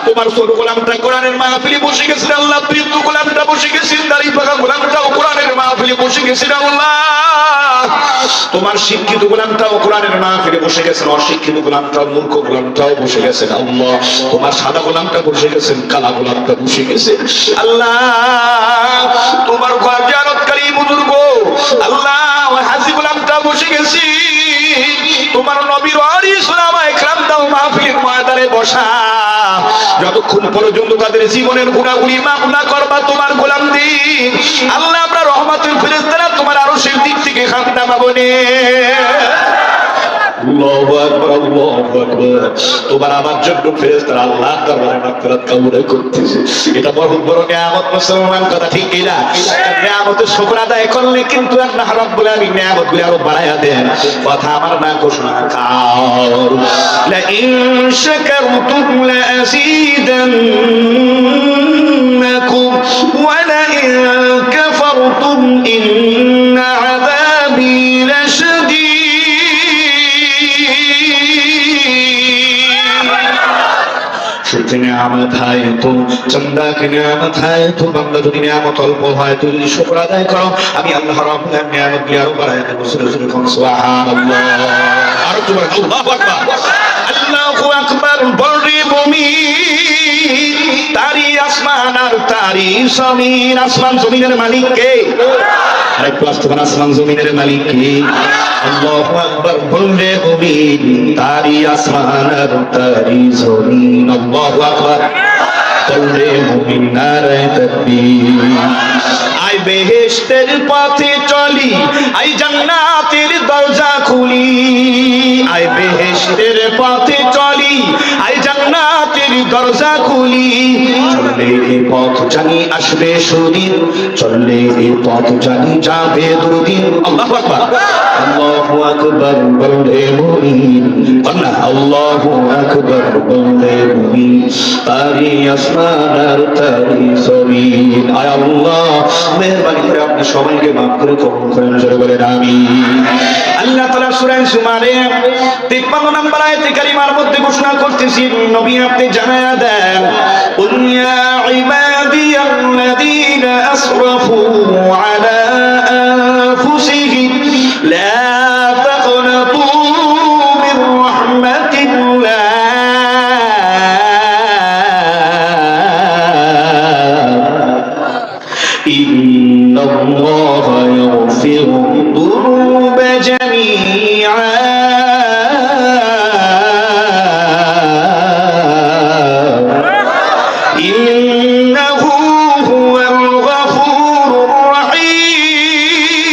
তোমার ছোট গোলামটা কোরআনের মাহফিলে বসে গেছেন আল্লাহ, বৃদ্ধ গোলামটা বসে গেছেন, দাড়ি পাকা গোলামটাও কোরআনের মাহফিলে বসে গেছেন আল্লাহ। তোমার শিক্ষিত গোলামটাও কোরআনের মাহফিলে বসে গেছেন, অশিক্ষিত গোলামটাও, মূর্খ গোলামটাও বসে গেছেন আল্লাহ। তোমার সাদা গোলামটা বসে গেছেন, কালা গোলামটা বসে গেছে আল্লাহ। তোমার ঘর জিয়ারতকারী বুজুর্গ আল্লাহ, ওই হাজী গোলামটা বসে গেছি। তোমার নবীর ওয়ারিস ওলামায়ে কেরামটাও মাহফিলের ময়দানে বসা। যতক্ষণ পর্যন্ত তাদের জীবনের গুনাহগুলি মাফ না করবা তোমার গোলামদের আল্লাহ, আমরা রহমতের ফেরেশতারা তোমার আরশের দিক থেকে খান্না পাবো নে। আল্লাহু আকবার, আল্লাহু আকবার। তোমার আমার জন্য ফেরেশতারা আল্লাহর দরবারে মাগফিরাত কামনা করতেছে। এটা বহুত বড় নিয়ামত মুসলমান, কথা ঠিক কি না? নিয়ামতের শুকর আদায় করলে কিন্তু আল্লাহ রাব্বুল আলামিন নিয়ামতগুলি আরো বাড়ায়া দেন। কথা আমার না ঘোষণা কার লা ইন শাকারতুম লা আযীদান্নাকুম ওয়া লা ইন কাফারতুম ইন্না আযাবি লাশাদীদ। নিয়ামত হয় তো চন্দা কি নিয়ামত হয় তো বান্দা, যদি নিয়ামত অল্প হয় তুই যদি শুকর আদায় করো আমি আল্লাহ রাব্বুল আলামিন নিয়ামতগুলি আরো বাড়ায় দেব। সুবহানাল্লাহ, আরো জোরে আল্লাহু আকবার, আল্লাহু আকবার। বলরে মুমিন, তারি আসমান আর তারি জমিন। আসমান জমিনের মালিক কে? আরেকটু আসতে পারেন, আসমান জমিনের মালিক কে? আল্লাহু আকবার। বলরে মুমিন, তারি আসমান আর তারি জমিন। আল্লাহু আকবার। বলরে মুমিন, নারায়ে তাকবীর। আই বেহেশতের পথে চলি, আই জান্নাতের দরজা খুলি। আই বেহেশতের পথে চলি, আই জান্নাতের দরজা খুলি। চললে এই পথ জানি আসবে সুদিন, চললে এই পথ জানি যাবে দুদিন। আল্লাহু আকবার, আল্লাহু আকবার। বলরে মুমিন, আল্লাহ আল্লাহু আকবার। বলরে মুমিন, তারি আসমান আর তারি জমিন। আয় আল্লাহ, মেহেরবানি করে আপনি সবাইকে মাফ করে কবুল করেন, জোরে বলেন আমিন। আল্লাহ তাআলা সূরা জুমারে 53 নম্বর আয়াতে কারিমার মধ্যে ঘোষণা করতেছেন, নবী আপনি জানায়া দেন, কুল ইয়া ইবাদিয়াল্লাযীনা আসরাফু আলা আনফুসিহিম লা তাকনাতু মির রাহমাতিল্লাহ ইন্নাল্লাহা ইয়াগফিরুদ যুনুবা জামিআ ইন্নাহু হুয়াল গফুরুর রহিম।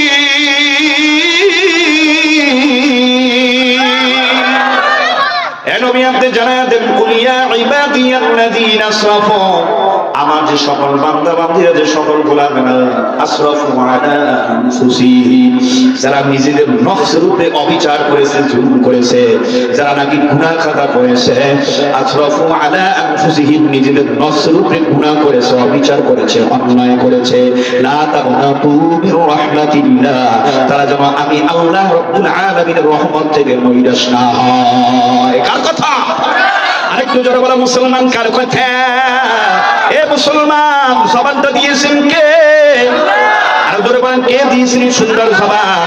এ নবী আপনি জানায়া দেন, কুল ইয়া ইবাদিয়াল্লাযীনা আসরাফু, আমার যে সকল বান্দা বান্দীরা, যে সকল গোলামেরা আসরাফু আলা আনফুসিহিম, যারা নিজেদের নফসের উপরে অবিচার করেছে, জুলুম করেছে, যারা নাকি গুনাহ খাতা করেছে, আসরাফু আলা আনফুসিহিম, নিজেদের নফসের উপরে গুনাহ করেছে, অবিচার করেছে, অন্যায় করেছে, লা তাকনাতু মির রাহমাতিল্লাহ, তারা যেন আমি আল্লাহ রাব্বুল আলামিনের রহমত থেকে নৈরাশ না হয়। কার কথা? আরেকটু জোরে বলা মুসলমান, কার কথা? এ মুসলমান, জবানটা দিয়েছেন কে? আর জোরে বলেন, কে দিয়েছেন সুন্দর জবান?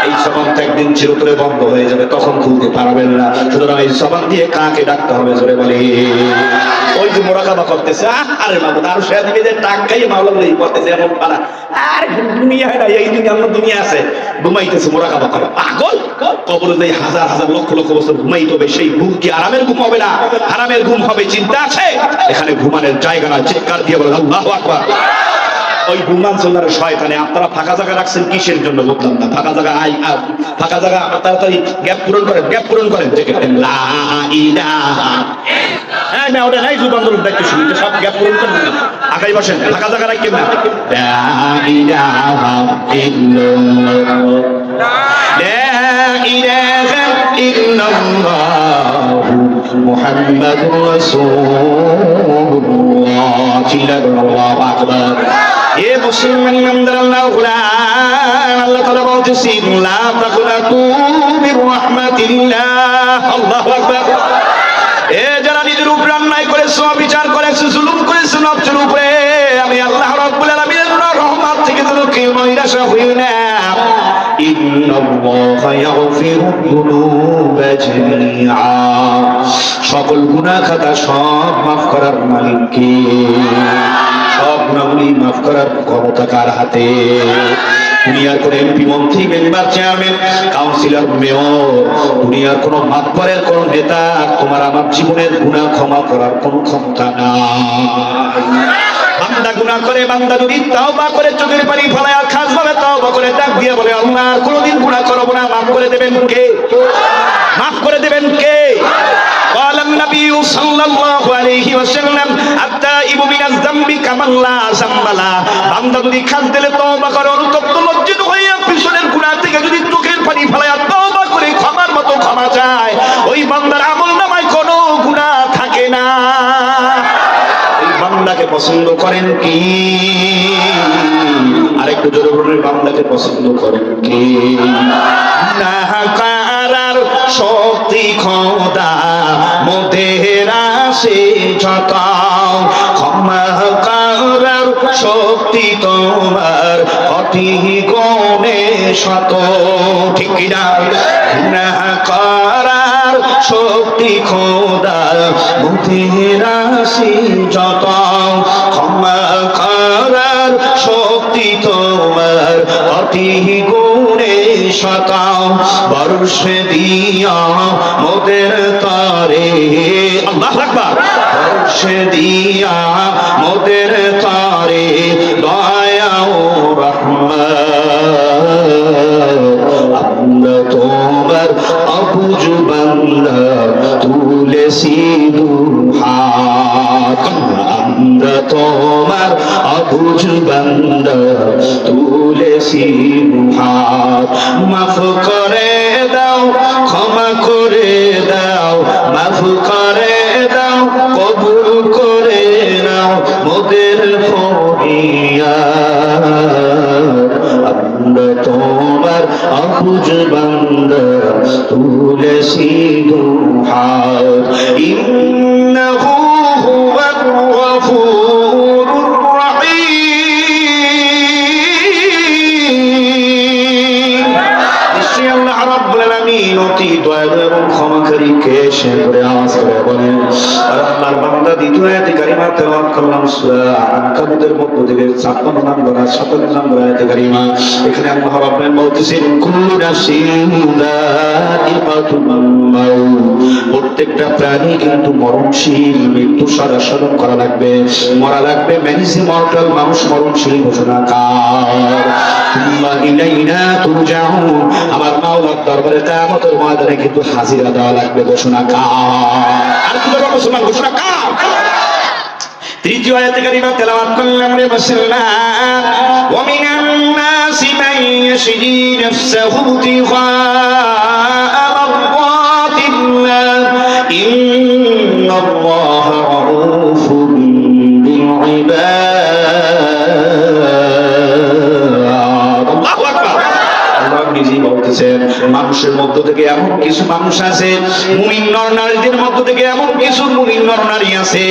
এই জবানটা একদিন চিরতরে বন্ধ হয়ে যাবে, তখন খুলতে পারবেন না। সুতরাং এই জবান দিয়ে কাকে ডাকতে হবে, জোরে বলে। ওই যে মুরাকাবা করতেছে, আরে মামুন আর সে দিকে যে টাকাই মাওলানা এই করতেছে এমন পারা, আর দুনিয়া হয় না, এই দুনিয়া অন্য দুনিয়া আছে, ঘুমাইতেছে মুরাকাবা করে। পাগল, কবরে যে হাজার হাজার লক্ষ লক্ষ বছর ঘুমাইতে হবে, সেই ঘুম কি আরামের ঘুম হবে না? হারামের ঘুম হবে। চিন্তা আছে? এখানে ঘুমানোর জায়গা না। চিৎকার দিয়ে বলেন আল্লাহু আকবার। ওই ঘুমান চলার শয়তানে আপনারা ফাঁকা জায়গা রাখছেন কিসের জন্য বুঝলাম না। ফাঁকা জায়গা ফাঁকা জায়গা তাড়াতাড়ি গ্যাপ পূরণ করেন, গ্যাপ পূরণ করেন। লা ইলাহা, হ্যাঁ না ওটা নাই, যুব আন্দোলন দেখতে শুনি সব গ্যাপ পূরণ করেন না। আগাই বসেন, ফাঁকা জায়গা রাখেন না। লা ইলাহা ইল্লাল্লাহ, লা ইলাহা ইল্লাল্লাহ মুহাম্মাদুর রাসূলুল্লাহ। আল্লাহু আকবার। এ মুসলমান ইমানদার, আল্লাহ তাআলা বলতেছেন, লা তাকুনাতু বিল্লাহ। আল্লাহু আকবার। এ যারা নিজের উপর অন্যায় করেছো, বিচার করেছো, জুলুম করেছো নফসের উপরে, আমি আল্লাহ রাব্বুল আলামিনের রহমত থেকে তোমাকে নৈরাশ হইও না। ইন্নাল্লাহা ইয়াগফিরুয যুনুবা জামিআ। সকল গুনাহ খাতা সব মাফ করার মালিক কে? সব গুনাহগুলি মাফ করার ক্ষমতা কার হাতে? দুনিয়ার কোন এমপি, মন্ত্রী, মেম্বার, চেয়ারম্যান, কাউন্সিলর, মেয়র, দুনিয়ার কোন মাতবরের কোন নেতা তোমার আমার জীবনের গুনাহ ক্ষমা করার কোন ক্ষমতা নাই। বান্দা গুনাহ করে, বান্দা যদি তাওবা করে চোখের পানি ফেলায় আর খাস ভাবে তাওবা করে ডাক দিয়ে বলে আল্লাহ আর কোনোদিন গুনাহ করব না, মাফ করে দেবেন কে? মাফ করে দেবেন কে? قال النبي صلى الله عليه وسلم التائب من الذنب كمن لا ذنب له। বান্দা যদি খাস দিলে তওবা করে, অনুতপ্ত লজ্জিত হইয়া পিছনের গুনাহ থেকে যদি চোখের পানি ফেলায় তওবা করে ক্ষমার মতো ক্ষমা চায়, ওই বান্দার আমলনামায় কোনো গুনাহ থাকে না। এই বান্দাকে পছন্দ করেন কি? আরেকটু জোরে বলুন, বান্দাকে পছন্দ করেন কি? না কারার শক্তি খোদা মোদের আসে যত, ক্ষমা করার শক্তি তোমার অতি গুণে শত। ঠিক কিনা? না করার শক্তি খোদা মোদের আসে যত, ক্ষমা করার শক্তি তোমার অতি গুণে শত। বর্ষে দিয়া মোদের তারে, আল্লাহু আকবার, বর্ষে দিয়া মোদের তারে দয়া ও রহমত। আমরা তোমার অবুঝ বান্দা তুলেছি দুহাত। আমরা তোমার অবুঝ বান্দা তুলেছি দুহাত। মাফ করে দাও, ক্ষমা করে দাও, মাফ করে দাও, কবুল করে নাও মোদের ফরিয়াদ। আমরা তোমার অবুঝ বান্দা তুলেছি দুহাত। ইন্নাহু হুয়ার গফুরুর রাহিম। নিশ্চয়ই আল্লাহ রাব্বুল আলামিন অতি দয়ালু এবং ক্ষমাকারী। কে? সে করে আওয়াজ করে বলেন। আর আল্লাহর বান্দা দ্বিতীয় আয়াতে কারিমা তেলাওয়াত করলাম সূরা আনকাবুতের মধ্য থেকে 56 নম্বর আর 57 নম্বর আয়াতে কারিমা। এখানে আল্লাহ রাব্বুল আলামিন বলতেছেন কুল্লু নাফসিন যায়িকাতুল মাউত। প্রত্যেকটা প্রাণী কিন্তু মরণশীল, মৃত্যু স্মরণ করা লাগবে, মরা লাগবে। ম্যান ইজ ইমর্টাল, মানুষ মরণশীল ঘোষণা কার? তুম্মা ইলাইনা তুরজাউন। আমার মাওলার দরবারে কিয়ামতের ময়দানে কিন্তু হাজিরা দেওয়া লাগবে, ঘোষণা কার? আর কি বলবো মুসলমান, ঘোষণা কার? তৃতীয় আয়াতে কারিমা তেলাওয়াত করলাম রে মুসলমান। ওয়া মিনান নাসি মান ইয়াশরি নাফসাহু ইবতিগা মারদাতিল্লাহ ইন্নাল্লাহা রাউফুন বিল ইবাদ। আল্লাহু আকবার। আল্লাহ নিজেই বলতেছেন মানুষের মধ্য থেকে এমন কিছু মানুষ আছে, মুমিন নর নারীদের মধ্য থেকে এমন কিছু মুমিন নর নারী আছে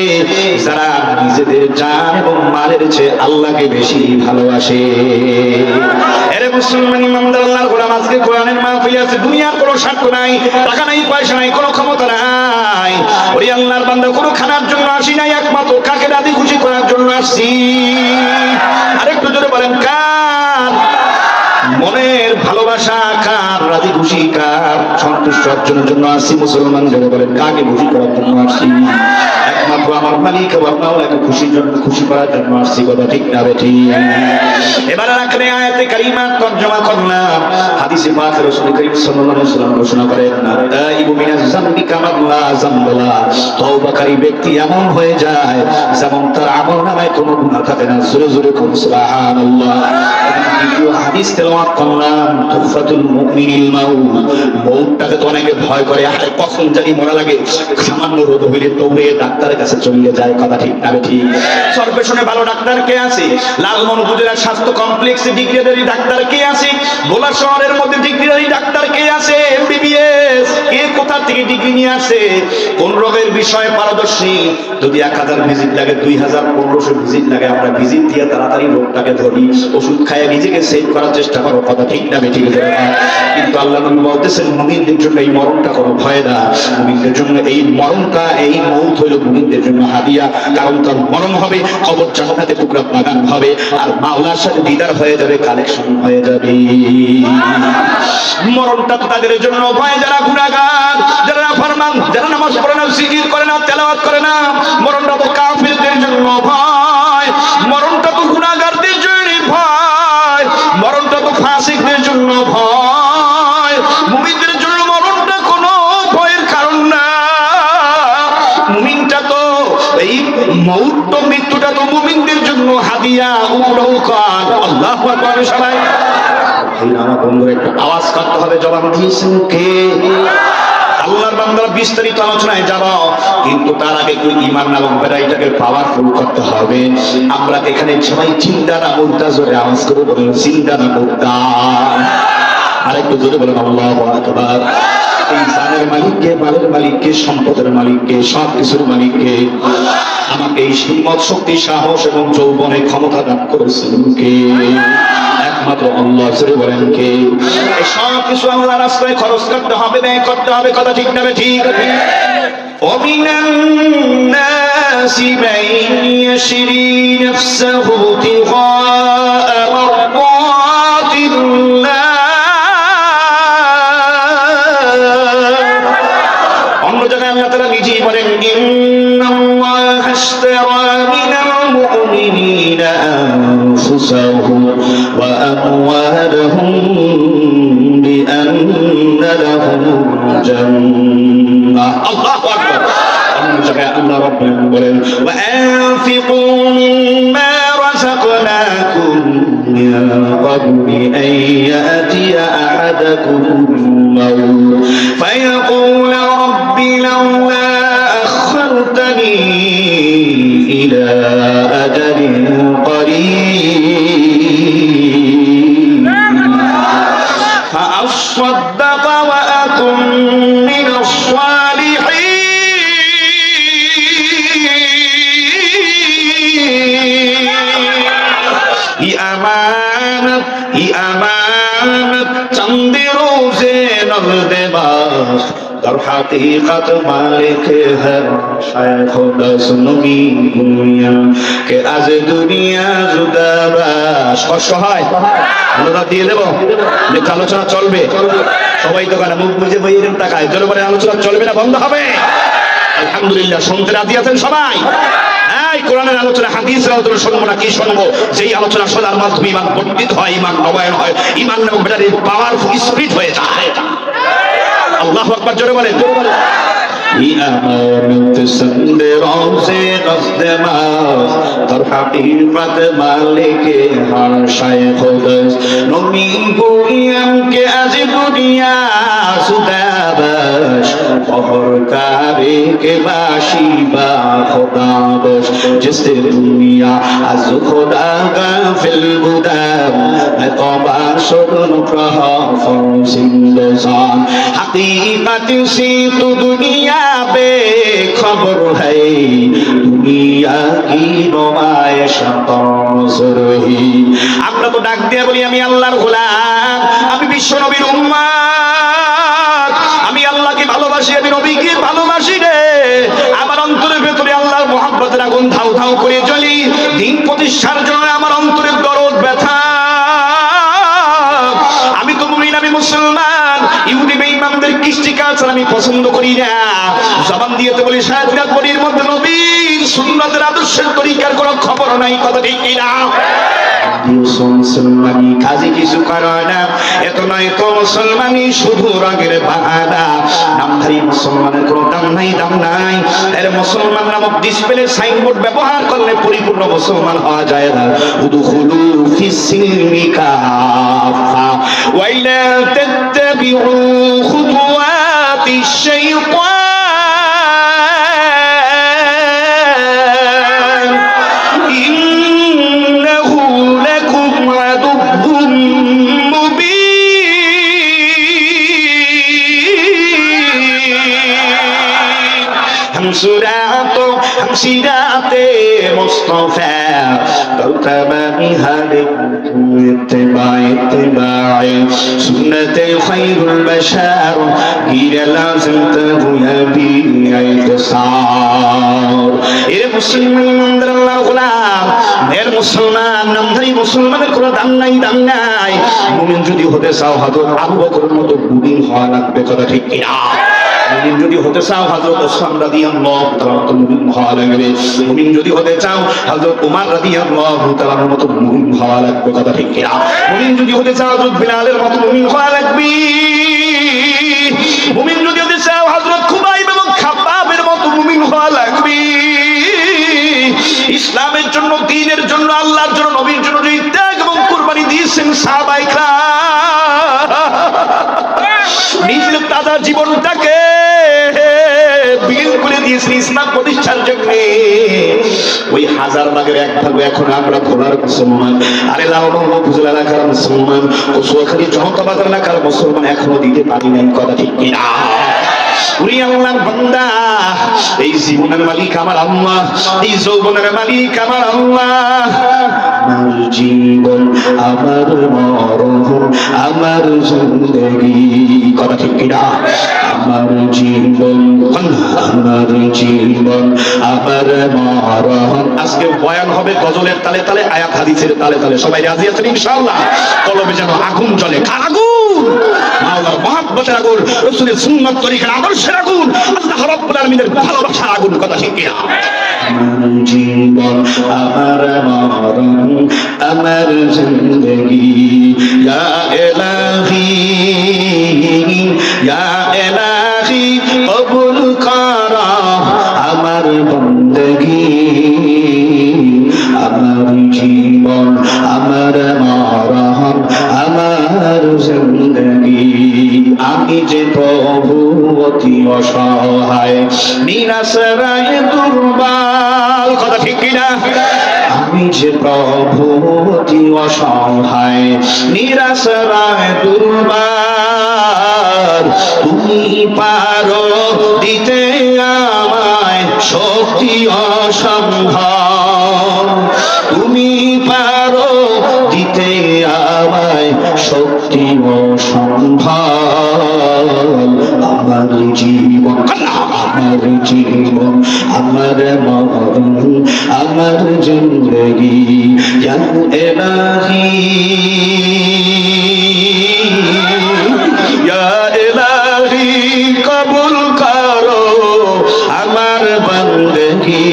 যারা নিজেদের জান এবং মালের চেয়ে আল্লাহকে বেশি ভালোবাসে। এরে মুসলমান ইমানদার আল্লাহর গোলাম, আজকে কোরআনের মাহফিল আছে, দুনিয়ার কোনো স্বার্থ নাই, টাকা নাই, পয়সা নাই, কোনো ক্ষমতা নাই। ওই আল্লাহর বান্দা কোনো খানার জন্য আসি নাই, একমাত্র কাকে রাজি খুশি করার জন্য আসছি। আরেকটু জোরে বলেন কার? মনের ভালোবাসা কার? রাজি খুশি কার? সন্তুষ্ট অর্জনের জন্য আসছি। মুসলমান জন্য বলেন কাকে খুশি করার জন্য আসছি? একমাত্র আমার মালিক আমার মাওলাকে খুশির জন্য, খুশি করার জন্য আসছি। কথা ঠিক না বেঠিক? এবারে রাখলে আয়াতে কারিমা তরজমা করলাম। হাদিসে পাক রাসূল করিম সাল্লাল্লাহু আলাইহি ওয়াসাল্লাম ঘোষণা করেন তাইবু মিনাজ যামবি কামা লা যামবালা। তওবাকারী ব্যক্তি এমন হয়ে যায় যেমন তার আমলনামায় কোনো গুনাহ থাকে না। জোরে জোরে কোন সুবহানাল্লাহ। দ্বিতীয় হাদিস তেলাওয়াত করলাম তুফাতুল মুমিনিল মাউত। মউতটাকে তো অনেকে ভয় করে, আরে কখন জানি মরা লাগে, সামান্য রোগ হইলে দৌড়ে ডাক্তারের কাছে চলে যায়। কথা ঠিক না বেঠিক? সর্বেশনে ভালো ডাক্তার কে আছে? লালমোহন উপজেলা স্বাস্থ্য কমপ্লেক্সে ডিগ্রিধারী ডাক্তার কে আছে? ভোলা শহরের মধ্যে ডিগ্রিধারী ডাক্তার কে আছে? এমবিবিএস থেকে ডিগ্রি নিয়ে আসে, কোন রোগের বিষয়ে পারদর্শী। যদি 1000 ভিজিট লাগে, 2000 1500 ভিজিট লাগে, আমরা ভিজিট দিয়ে তাড়াতাড়ি রোগটাকে ধরি, ওষুধ খাইয়ে নিজেকে সেভ করার চেষ্টা করো। কথা ঠিক না ঠিক? কিন্তু আল্লাহ নবী বলতেছেন মুমিনদের জন্য এই মরণটা কোনো ভয় না, মুমিনদের জন্য এই মরণটা, এই মউত হইল মুমিনদের জন্য হাদিয়া। কারণ তার মরণ হবে, কবর জান্নাতে টুকরা বাগান হবে, আর মাওলার সাথে দিদার হয়ে যাবে, কালেকশন হয়ে যাবে। মরণটা তো তাদের জন্য ভয় যারা গুনাহগার, যারা নাফরমান, যারা নামাজ পড়ে না, জিকির করে না, তেলাওয়াত করে না। মরণটা তো কাফিরদের জন্য ভয়, মরণটা তো গুনাহগারদের জন্য ভয়, মরণটা তো ফাসিকদের জন্য ভয়। মুমিনদের জন্য মরণটা কোনো ভয়ের কারণ না। মুমিনটা তো এই মউত, তো মৃত্যুটা তো মুমিনদের জন্য হাদিয়া, উপহার। আল্লাহু আকবার। সবাই আমার বন্ধুরা একটু আওয়াজ করতে হবে, জবান দিয়েছেন কে? আল্লাহর বান্দারা বিস্তারিত আলোচনায় যাব, কিন্তু তার আগে একটু ঈমান নামক ব্যাটারিটাকে পাওয়ারফুল করতে হবে। আমরা এখানে সবাই চিন্তা না মুদ্রা, জোরে আওয়াজ করে বলুন চিন্তা না মুদ্রা। আর একটু জোরে বলুন আল্লাহু আকবার। এই জানের মালিককে, মালের মালিককে, সম্পদের মালিককে, সব কিছুর মালিককে। আমাকে এই হিম্মত, শক্তি, সাহস এবং যৌবনে ক্ষমতা দান করেছেন কে? একমাত্র আল্লাহ। জোরে বলেন কে? এই সব কিছু আল্লাহর রাস্তায় খরচ করতে হবে, ব্যয় করতে হবে। কথা ঠিক না ঠিক? ومن الناس من يشري نفسه ابتغاء مرضات الله। অন্য জায়গায় আল্লাহ তাআলা নিজেই বলেন ইন্নাল্লাহা আশতারা মিনাল মুমিনিনা আনফুসাহুম ওয়া আমওয়ালাহুম বিআন্না লাহুমুল জান্নাহ। আল্লাহু আকবার। অন্য জায়গায় আল্লাহ রাব্বুল আলামিন বলেন ওয়া আনফিকু মিম্মা রাযাকনাকুম মিন ক্বাবলি আন ইয়াতিয়া আহাদাকুমুল মাউত ফায়াকুলা রাব্বি লাওলা আখখারতানি ইলা আজালিন قريب فأصدق وأكن من الصالحين। আমানত চন্দি রোজে নজদে বাস در حقیقت مالک ہے شیخ دس نبی دنیا کہ از দুনিয়া জুদা বাস। কষ্ট হয়? অনুদান দিয়ে দেবো? আলোচনা চলবে? সবাই তো মুখ বুঝে বইয়ের টাকায় জোরে বলে আলোচনা চলবে না বন্ধ হবে? আলহামদুলিল্লাহ। শুনতে রাজি আছেন সবাই? এই কোরআনের আলোচনা, হাদিসের আলোচনা শুনবো না কি শুনবো? যেই আলোচনা শোনার মাধ্যমে ঈমান বর্ধিত হয়, ঈমান নবায়ন হয়, ঈমান নামক ব্যাটারি পাওয়ারফুল স্পিড হয়ে যায়। আল্লাহু আকবার। জোরে বলেন। আমানত সন্দে রোজে নজদে মাস در حقیقت مالک ہر شیخ دست نمی گویم که از دنیا زوده باش بهر کاری که باشی با خدا باش جس دنیا از خدا غافل بودم نتوبه شدن رها فرزندگان حقیقت سی تو دنیا بے خبر ہے দুনিয়া কি নমায়েশ তরসরহি। আমরা তো ডাক দিয়ে বলি আমি আল্লাহর গোলাম, আমি বিশ্ব নবীর উম্মত, আমি আল্লাহকে ভালোবাসি, আমি নবীকে ভালোবাসি রে। আমার অন্তরের ভেতরে আল্লাহর মহব্বতের আগুন ধাউ ধাউ করে জ্বলি। দিন প্রতিষ্ঠার জন্য আমার অন্তরের দরদ ব্যথা। আমি তো মুমিন, আমি মুসলমান। ইহুদি বেঈমানদের কৃষ্টি কালচার আমি পছন্দ করি না। জবান দিয়ে তো বলি শাহাদাত বলির মধ্যে নবীর সুন্নতের আদর্শের তরিকার কোনো খবর নাই। কথা ঠিক কিনা? মুসলমানি কাজে কিছু করে না, এত নয় তো মুসলমানি শুধু রঙের বাহানা। নামধারী মুসলমানের কোনো দাম নাই, দাম নাই। এর মুসলমান নামক ডিসপ্লে সাইনবোর্ড ব্যবহার করলে পরিপূর্ণ মুসলমান হওয়া যায় না। উদখুলু ফিস সিলমি কাফা ওয়া লা তাত্তাবিউ খুতুওয়াতিশ শাইতান ইন্নাহু লাকুম আদুউম মুবিন। हमसिराते मुस्तफा तौतबानी हर इत्तिबाए सुन्नते खैरुल बशर गिर लाज़िम तहु यबी इत्सार ए मुसलमान अल्लाह গোলাম এর মুসলমান নামধারী মুসলমানের কোনো দাম নাই মুমিন যদি হতে চাও হযরত আবু বকরের মতো মুমিন হওয়া লাগবে কথা ঠিক কি না মুমিন যদি হতে চাও হযরত ওসমান রাদিয়াল্লাহু তাআলার মতো মুমিন হওয়া লাগবে মুমিন যদি হতে চাও হযরত ওমর রাদিয়াল্লাহু তাআলার মতো মুমিন হওয়া লাগবে কথা ঠিক কি না মুমিন যদি হতে চাও হযরত বিলালের মতো মুমিন হওয়া লাগবে মুমিন যদি হতে চাও হযরত খুবাইব এবং খাব্বাবের মতো মুমিন হওয়া লাগবে ইসলামের জন্য দ্বীনের জন্য আল্লাহর জন্য নবীর জন্য যে ত্যাগ এবং কুরবানি দিয়েছেন সাহাবায়ে কেরাম নিজের তাজা জীবনটাকে বিলীন করে দিয়েছেন ইসলাম প্রতিষ্ঠার জন্য ওই হাজার ভাগের এক ভাগ এখন আমরা ঘোড়ার মুসলমান আরে লাউন উপজেলা এলাকার মুসলমান কচুয়াখালী জনতা বাজার এলাকার মুসলমান এখনো দিতে পারি নাই কথা ঠিক কিনা ওরে আল্লাহর বান্দা এই জীবনের মালিক আমার আল্লাহ এই যৌবনের মালিক আমার আল্লাহ আমার জীবন আমার মরণ আমার জিন্দেগি কথা ঠিক কিনা আমার জীবন আমার জীবন আমার মরণ আজকে বয়ান হবে গজলের তালে তালে আয়াত হাদিসের তালে তালে সবাই রাজি আছেন ইনশাআল্লাহ কলবে যেন আগুন জ্বলে কার আগুন আল্লাহর মহব্বতের আগুন রাসূলের সুন্নাত তরিকার আদর্শের আগুন আল্লাহ রাব্বুল আলামিনের ভালোবাসার আগুন কথা ঠিক কিনা আমার জীবন আমার মরণ আমার জিন্দেগি ইয়া ইলাহি ইয়া ইলাহি কবুল কর আমার বندگی আমার জীবন আমার মরণ আমার জিন্দেগি আমি যে প্রভু অতি অসহায় নিরাশ্রয় দুর্বল কথা ঠিক কিনা আমি যে প্রভু অতি অসহায় নিরাশ্রয় দুর্বল তুমি পারো দিতে আমায় শক্তি অসম্ভব তুমি পারো দিতে আমায় শক্তি অসম্ভব আমার জীবন আমার মরণ আমার জিন্দেগি ইয়া ইলাহি ইয়া ইলাহি কবুল করো আমার বندگی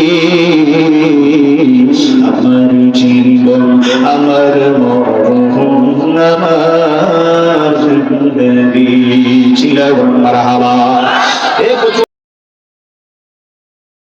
আমার জীবন আমার মরণ আমার জিন্দেগি চিল্লাও মারহাবা